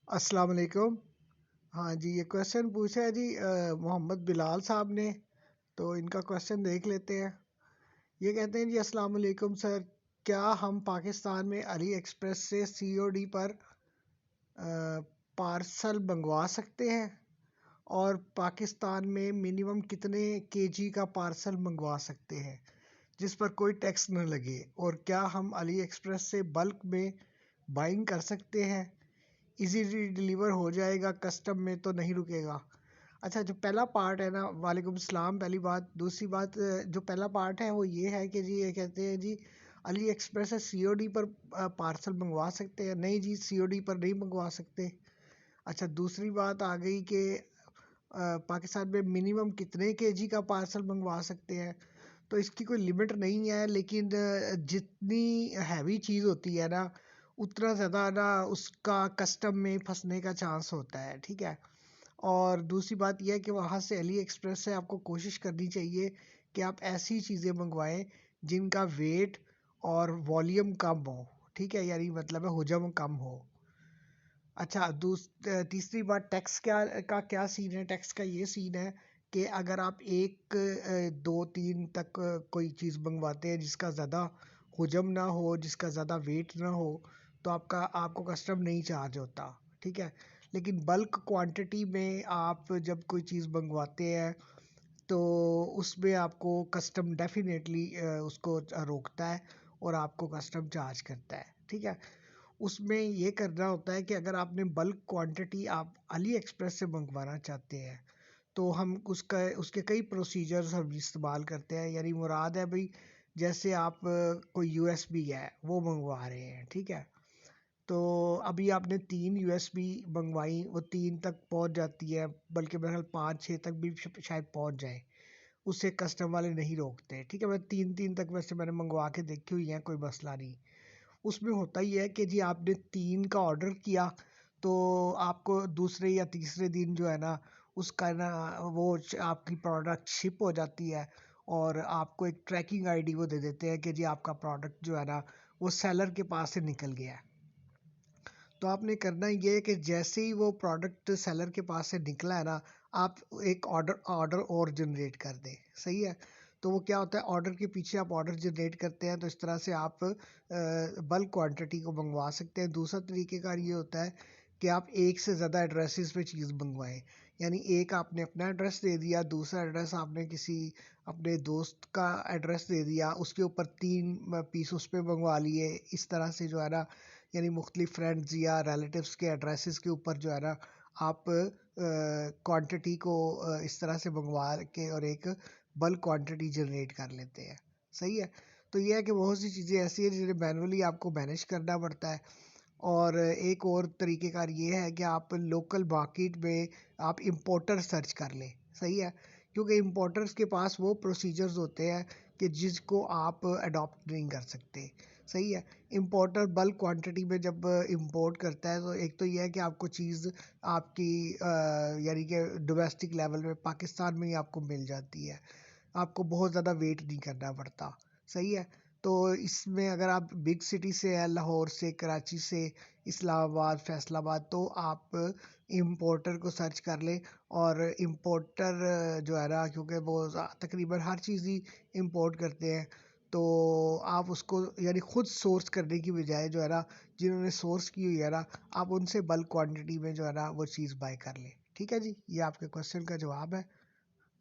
अस्सलाम वालेकुम। हाँ जी, ये क्वेश्चन पूछा है जी मोहम्मद बिलाल साहब ने। तो इनका क्वेश्चन देख लेते हैं। ये कहते हैं जी, अस्सलाम वालेकुम सर, क्या हम पाकिस्तान में अली एक्सप्रेस से सीओडी पर पार्सल मंगवा सकते हैं? और पाकिस्तान में मिनिमम कितने केजी का पार्सल मंगवा सकते हैं जिस पर कोई टैक्स न लगे? और क्या हम अली एक्सप्रेस से बल्क में बाइंग कर सकते हैं? इजीली डिलीवर हो जाएगा, कस्टम में तो नहीं रुकेगा? अच्छा, जो पहला पार्ट है ना, वालेकुम सलाम पहली बात। दूसरी बात, जो पहला पार्ट है वो ये है कि जी, ये कहते हैं जी अली एक्सप्रेस से सीओडी पर पार्सल मंगवा सकते हैं? नहीं जी, सीओडी पर नहीं मंगवा सकते। अच्छा, दूसरी बात आ गई कि पाकिस्तान में मिनिमम कितने केजी का पार्सल मंगवा सकते हैं? तो इसकी कोई लिमिट नहीं है, लेकिन जितनी हैवी चीज़ होती है ना, उतना ज़्यादा ना उसका कस्टम में फंसने का चांस होता है, ठीक है। और दूसरी बात यह है कि वहाँ से अली एक्सप्रेस से आपको कोशिश करनी चाहिए कि आप ऐसी चीज़ें मंगवाएं जिनका वेट और वॉल्यूम कम हो, ठीक है, यानी मतलब है हुजम कम हो। अच्छा, तीसरी बात, टैक्स क्या सीन है? टैक्स का ये सीन है कि अगर आप एक दो तीन तक कोई चीज़ मंगवाते हैं जिसका ज़्यादा हुजम ना हो, जिसका ज़्यादा वेट ना हो, तो आपको कस्टम नहीं चार्ज होता, ठीक है। लेकिन बल्क क्वांटिटी में आप जब कोई चीज़ मंगवाते हैं तो उसमें आपको कस्टम डेफिनेटली उसको रोकता है और आपको कस्टम चार्ज करता है, ठीक है। उसमें ये करना होता है कि अगर आपने बल्क क्वांटिटी आप अली एक्सप्रेस से मंगवाना चाहते हैं तो हम उसके कई प्रोसीजर्स हम इस्तेमाल करते हैं। यानी मुराद है भाई, जैसे आप कोई यूएसबी है वो मंगवा रहे हैं, ठीक है। तो अभी आपने 3 यूएसबी मंगवाई, वो 3 तक पहुंच जाती है, बल्कि मेरे ख्याल 5-6 तक भी शायद पहुंच जाए। उससे कस्टम वाले नहीं रोकते, ठीक है। मैं 3-3 तक वैसे मैंने मंगवा के देखी हुई है, कोई मसला नहीं। उसमें होता ही है कि जी आपने 3 का ऑर्डर किया तो आपको दूसरे या तीसरे दिन जो है ना उसका ना आपकी प्रोडक्ट शिप हो जाती है और आपको एक ट्रैकिंग आईडी वो दे देते हैं कि जी आपका प्रोडक्ट जो है ना वो सेलर के पास से निकल गया है। तो आपने करना ये है कि जैसे ही वो प्रोडक्ट सेलर के पास से निकला है ना, आप एक ऑर्डर ऑर्डर और जनरेट कर दें, सही है। तो वो क्या होता है, ऑर्डर के पीछे आप ऑर्डर जनरेट करते हैं, तो इस तरह से आप बल्क क्वांटिटी को मंगवा सकते हैं। दूसरा तरीक़ेकार ये होता है कि आप एक से ज़्यादा एड्रेसेस पे चीज़ मंगवाएं। यानी एक आपने अपना एड्रेस दे दिया, दूसरा एड्रेस आपने किसी अपने दोस्त का एड्रेस दे दिया, उसके ऊपर 3 पीस उस पर मंगवा लिए। इस तरह से जो है ना, यानी मुख्तलिफ फ्रेंड्स या रिलेटिव्स के एड्रेसेस के ऊपर जो है ना आप क्वांटिटी को इस तरह से मंगवा के और एक बल्क क्वांटिटी जनरेट कर लेते हैं, सही है। तो ये है कि बहुत सी चीज़ें ऐसी हैं जिन्हें मैनुअली आपको मैनेज करना पड़ता है। और एक और तरीक़ेकार ये है कि आप लोकल मार्केट में आप इंपोर्टर सर्च कर लें, सही है। क्योंकि इंपोर्टर्स के पास वो प्रोसीजर्स होते हैं कि जिसको आप अडॉप्ट नहीं कर सकते, सही है। इंपोर्टर बल्क क्वांटिटी में जब इंपोर्ट करता है तो एक तो ये है कि आपको चीज़ आपकी यानी कि डोमेस्टिक लेवल में पाकिस्तान में ही आपको मिल जाती है, आपको बहुत ज़्यादा वेट नहीं करना पड़ता, सही है। तो इसमें अगर आप बिग सिटी से हैं, लाहौर से, कराची से, इस्लामाबाद, फैसलाबाद, तो आप इंपोर्टर को सर्च कर लें। और इंपोर्टर जो है ना, क्योंकि वो तकरीबन हर चीज़ ही इंपोर्ट करते हैं, तो आप उसको यानी खुद सोर्स करने की बजाय जो है ना, जिन्होंने सोर्स की हुई है ना, आप उनसे बल्क क्वांटिटी में जो है ना वो चीज़ बाय कर लें, ठीक है जी। ये आपके क्वेश्चन का जवाब है।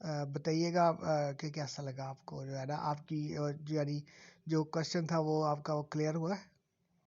बताइएगा कि कैसा लगा आपको, जो है ना आपकी यानी जो क्वेश्चन था वो आपका वो क्लियर हुआ है?